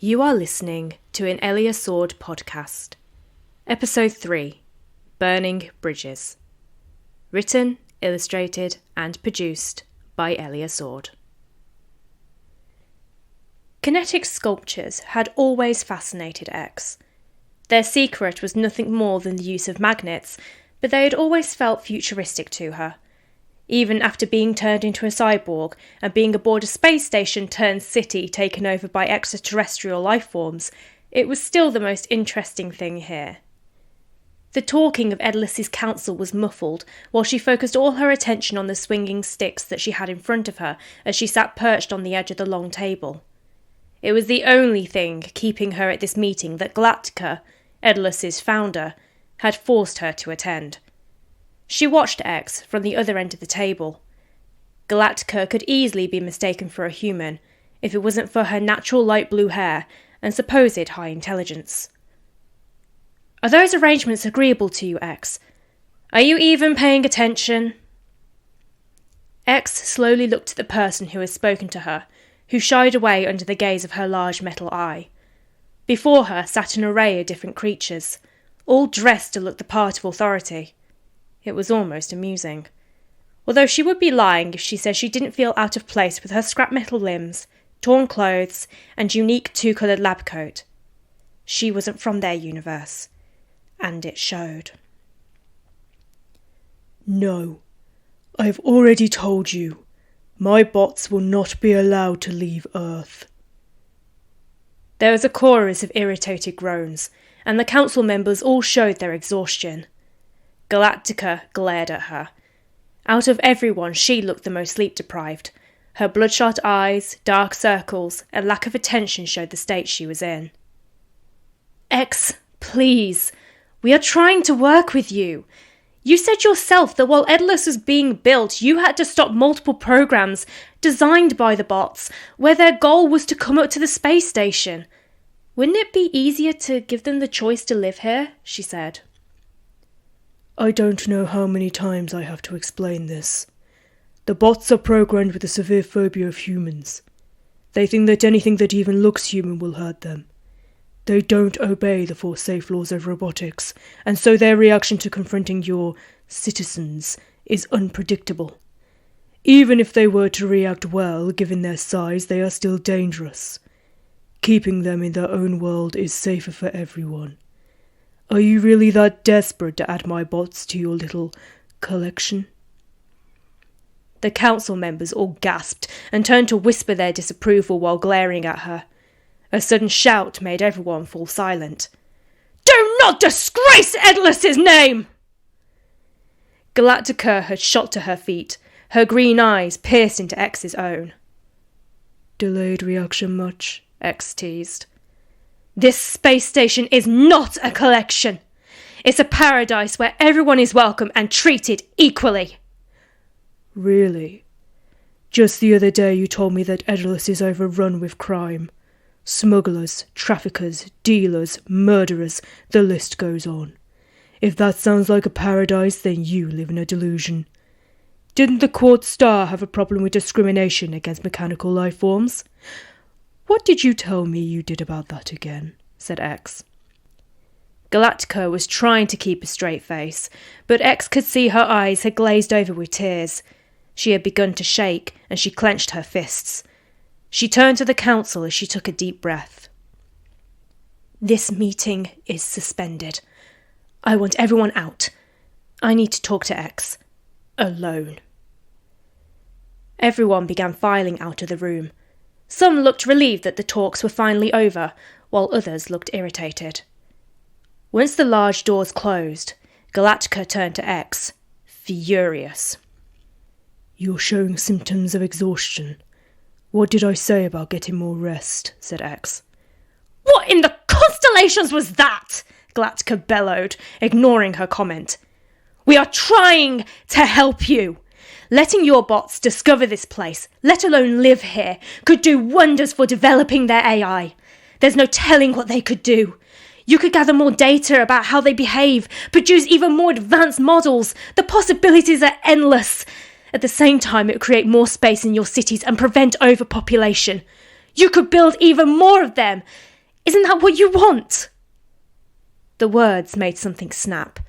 You are listening to an Elia Sword podcast. Episode 3, Burning Bridges. Written, illustrated and produced by Elia Sword. Kinetic sculptures had always fascinated X. Their secret was nothing more than the use of magnets, but they had always felt futuristic to her. Even after being turned into a cyborg and being aboard a space station turned city taken over by extraterrestrial life forms, it was still the most interesting thing here. The talking of Edolas's council was muffled, while she focused all her attention on the swinging sticks that she had in front of her as she sat perched on the edge of the long table. It was the only thing keeping her at this meeting that Galactica, Edolas's founder, had forced her to attend. She watched X from the other end of the table. Galactica could easily be mistaken for a human, if it wasn't for her natural light blue hair and supposed high intelligence. Are those arrangements agreeable to you, X? Are you even paying attention? X slowly looked at the person who had spoken to her, who shied away under the gaze of her large metal eye. Before her sat an array of different creatures, all dressed to look the part of authority. It was almost amusing. Although she would be lying if she said she didn't feel out of place with her scrap metal limbs, torn clothes, and unique two-coloured lab coat. She wasn't from their universe, and it showed. No, I've already told you. My bots will not be allowed to leave Earth. There was a chorus of irritated groans, and the council members all showed their exhaustion. Galactica glared at her. Out of everyone, she looked the most sleep-deprived. Her bloodshot eyes, dark circles, and lack of attention showed the state she was in. X, please. We are trying to work with you. You said yourself that while Edolas was being built, you had to stop multiple programs designed by the bots, where their goal was to come up to the space station. Wouldn't it be easier to give them the choice to live here? She said. I don't know how many times I have to explain this. The bots are programmed with a severe phobia of humans. They think that anything that even looks human will hurt them. They don't obey the four safe laws of robotics, and so their reaction to confronting your citizens is unpredictable. Even if they were to react well, given their size, they are still dangerous. Keeping them in their own world is safer for everyone. Are you really that desperate to add my bots to your little collection? The council members all gasped and turned to whisper their disapproval while glaring at her. A sudden shout made everyone fall silent. Do not disgrace Edolas's name! Galactica had shot to her feet, her green eyes pierced into X's own. Delayed reaction much? X teased. This space station is not a collection. It's a paradise where everyone is welcome and treated equally. Really? Just the other day you told me that Edolas is overrun with crime. Smugglers, traffickers, dealers, murderers, the list goes on. If that sounds like a paradise, then you live in a delusion. Didn't the Quartz Star have a problem with discrimination against mechanical life forms? What did you tell me you did about that again? Said X. Galactica was trying to keep a straight face, but X could see her eyes had glazed over with tears. She had begun to shake, and she clenched her fists. She turned to the council as she took a deep breath. This meeting is suspended. I want everyone out. I need to talk to X. Alone. Everyone began filing out of the room. Some looked relieved that the talks were finally over, while others looked irritated. Once the large doors closed, Galactica turned to X, furious. You're showing symptoms of exhaustion. What did I say about getting more rest? Said X. What in the constellations was that? Galactica bellowed, ignoring her comment. We are trying to help you. Letting your bots discover this place, let alone live here, could do wonders for developing their AI. There's no telling what they could do. You could gather more data about how they behave, produce even more advanced models. The possibilities are endless. At the same time, it would create more space in your cities and prevent overpopulation. You could build even more of them. Isn't that what you want?" The words made something snap.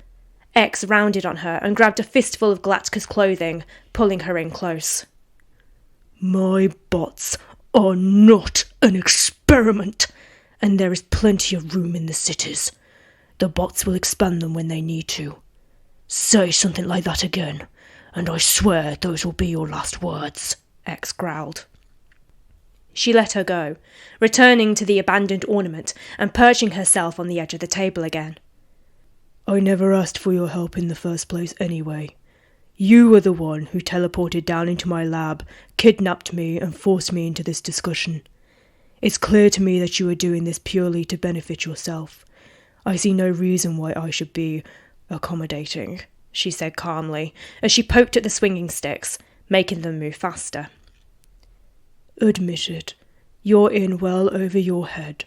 X rounded on her and grabbed a fistful of Galactica's clothing, pulling her in close. "My bots are not an experiment, and there is plenty of room in the cities. The bots will expand them when they need to. Say something like that again, and I swear those will be your last words," X growled. She let her go, returning to the abandoned ornament and perching herself on the edge of the table again. "I never asked for your help in the first place anyway. You were the one who teleported down into my lab, kidnapped me and forced me into this discussion. It's clear to me that you are doing this purely to benefit yourself. I see no reason why I should be accommodating," she said calmly, as she poked at the swinging sticks, making them move faster. "Admit it, you're in well over your head.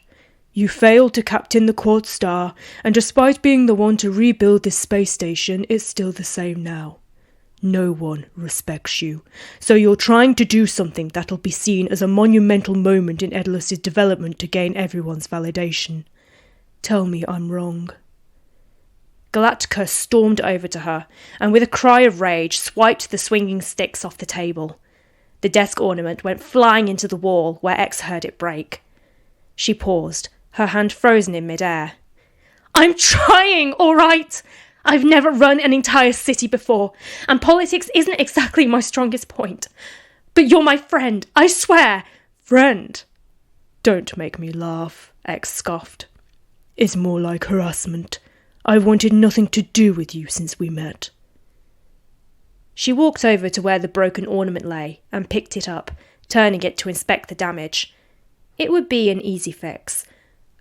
You failed to captain the Quartz Star, and despite being the one to rebuild this space station, it's still the same now. No one respects you, so you're trying to do something that'll be seen as a monumental moment in Edolas' development to gain everyone's validation. Tell me I'm wrong." Galactica stormed over to her, and with a cry of rage swiped the swinging sticks off the table. The desk ornament went flying into the wall, where X heard it break. She paused, her hand frozen in midair. "I'm trying, all right? I've never run an entire city before, and politics isn't exactly my strongest point. But you're my friend, I swear." "Friend? Don't make me laugh," X scoffed. "It's more like harassment. I've wanted nothing to do with you since we met." She walked over to where the broken ornament lay and picked it up, turning it to inspect the damage. It would be an easy fix,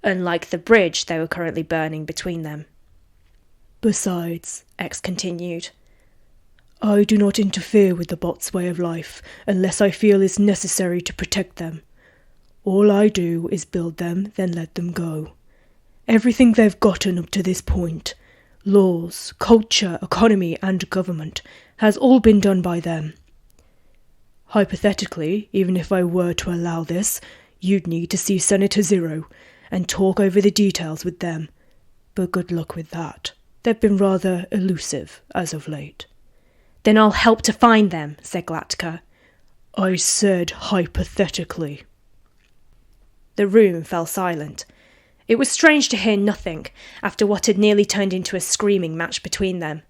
unlike the bridge they were currently burning between them. "Besides," X continued, "I do not interfere with the bots' way of life unless I feel it's necessary to protect them. All I do is build them, then let them go. Everything they've gotten up to this point, laws, culture, economy, and government, has all been done by them. Hypothetically, even if I were to allow this, you'd need to see Senator Zero and talk over the details with them. But good luck with that. They've been rather elusive as of late." "Then I'll help to find them," said Galactica. "I said hypothetically." The room fell silent. It was strange to hear nothing after what had nearly turned into a screaming match between them.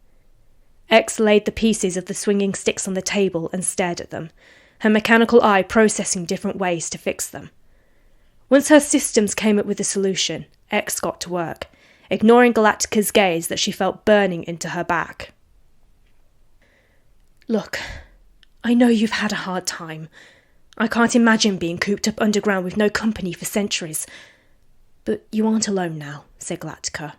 X laid the pieces of the swinging sticks on the table and stared at them, her mechanical eye processing different ways to fix them. Once her systems came up with a solution, X got to work, ignoring Galactica's gaze that she felt burning into her back. "Look, I know you've had a hard time. I can't imagine being cooped up underground with no company for centuries. But you aren't alone now," said Galactica.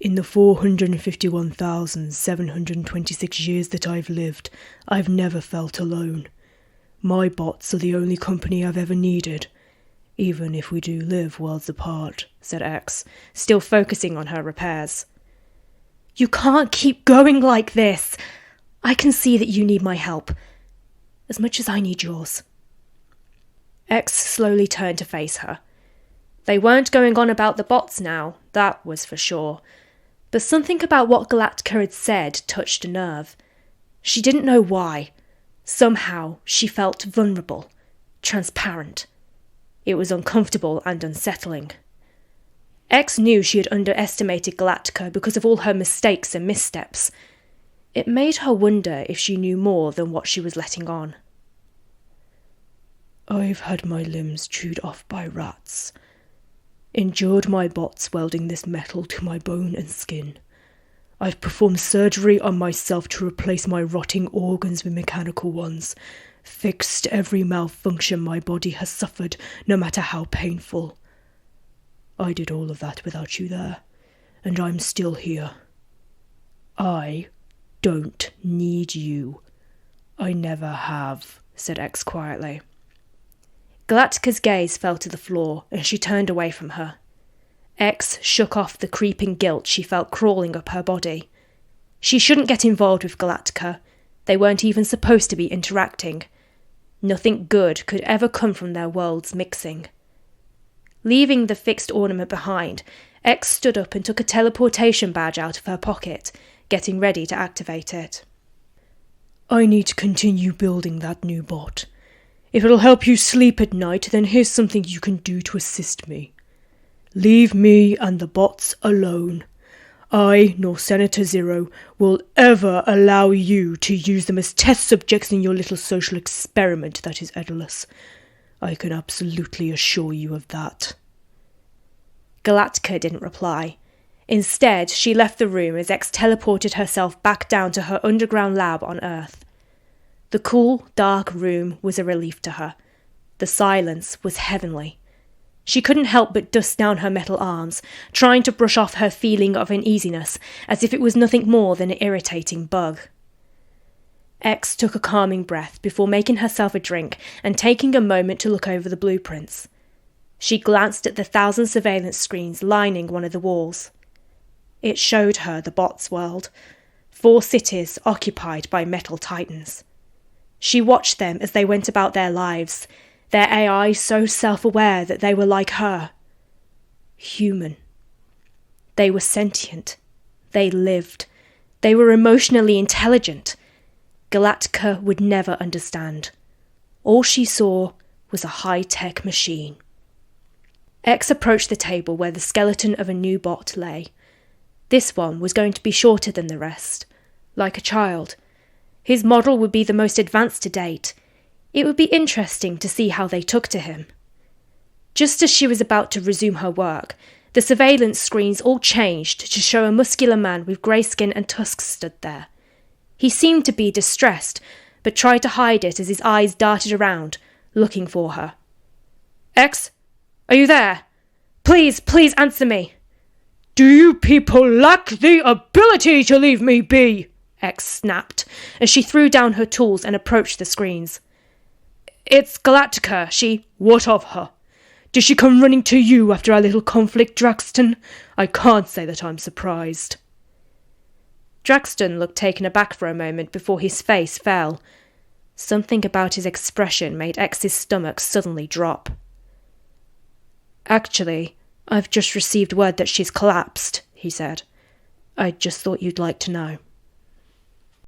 "In the 451,726 years that I've lived, I've never felt alone. My bots are the only company I've ever needed, even if we do live worlds apart," said X, still focusing on her repairs. "You can't keep going like this. I can see that you need my help, as much as I need yours." X slowly turned to face her. They weren't going on about the bots now, that was for sure. But something about what Galactica had said touched a nerve. She didn't know why. Somehow she felt vulnerable, transparent. It was uncomfortable and unsettling. X knew she had underestimated Galactica because of all her mistakes and missteps. It made her wonder if she knew more than what she was letting on. "I've had my limbs chewed off by rats. Endured my bots welding this metal to my bone and skin. I've performed surgery on myself to replace my rotting organs with mechanical ones. Fixed every malfunction my body has suffered, no matter how painful. I did all of that without you there, and I'm still here. I don't need you. I never have," said X quietly. Galactica's gaze fell to the floor, and she turned away from her. X shook off the creeping guilt she felt crawling up her body. She shouldn't get involved with Galactica. They weren't even supposed to be interacting. Nothing good could ever come from their worlds mixing. Leaving the fixed ornament behind, X stood up and took a teleportation badge out of her pocket, getting ready to activate it. I need to continue building that new bot. If it'll help you sleep at night, then here's something you can do to assist me. Leave me and the bots alone. I, nor Senator Zero, will ever allow you to use them as test subjects in your little social experiment that is Edolas. I can absolutely assure you of that. Galactica didn't reply. Instead, she left the room as X teleported herself back down to her underground lab on Earth. The cool, dark room was a relief to her. The silence was heavenly. She couldn't help but dust down her metal arms, trying to brush off her feeling of uneasiness, as if it was nothing more than an irritating bug. X took a calming breath before making herself a drink and taking a moment to look over the blueprints. She glanced at the 1,000 surveillance screens lining one of the walls. It showed her the bots' world, 4 cities occupied by metal titans. She watched them as they went about their lives, their AI so self-aware that they were like her. Human. They were sentient. They lived. They were emotionally intelligent. Galactica would never understand. All she saw was a high-tech machine. X approached the table where the skeleton of a new bot lay. This one was going to be shorter than the rest, like a child. His model would be the most advanced to date. It would be interesting to see how they took to him. Just as she was about to resume her work, the surveillance screens all changed to show a muscular man with grey skin and tusks stood there. He seemed to be distressed, but tried to hide it as his eyes darted around, looking for her. "X, are you there? Please answer me." "Do you people lack the ability to leave me be?" X snapped, as she threw down her tools and approached the screens. "It's Galactica, she..." "What of her? Did she come running to you after our little conflict, Draxton? I can't say that I'm surprised." Draxton looked taken aback for a moment before his face fell. Something about his expression made X's stomach suddenly drop. "Actually, I've just received word that she's collapsed," he said. "I just thought you'd like to know."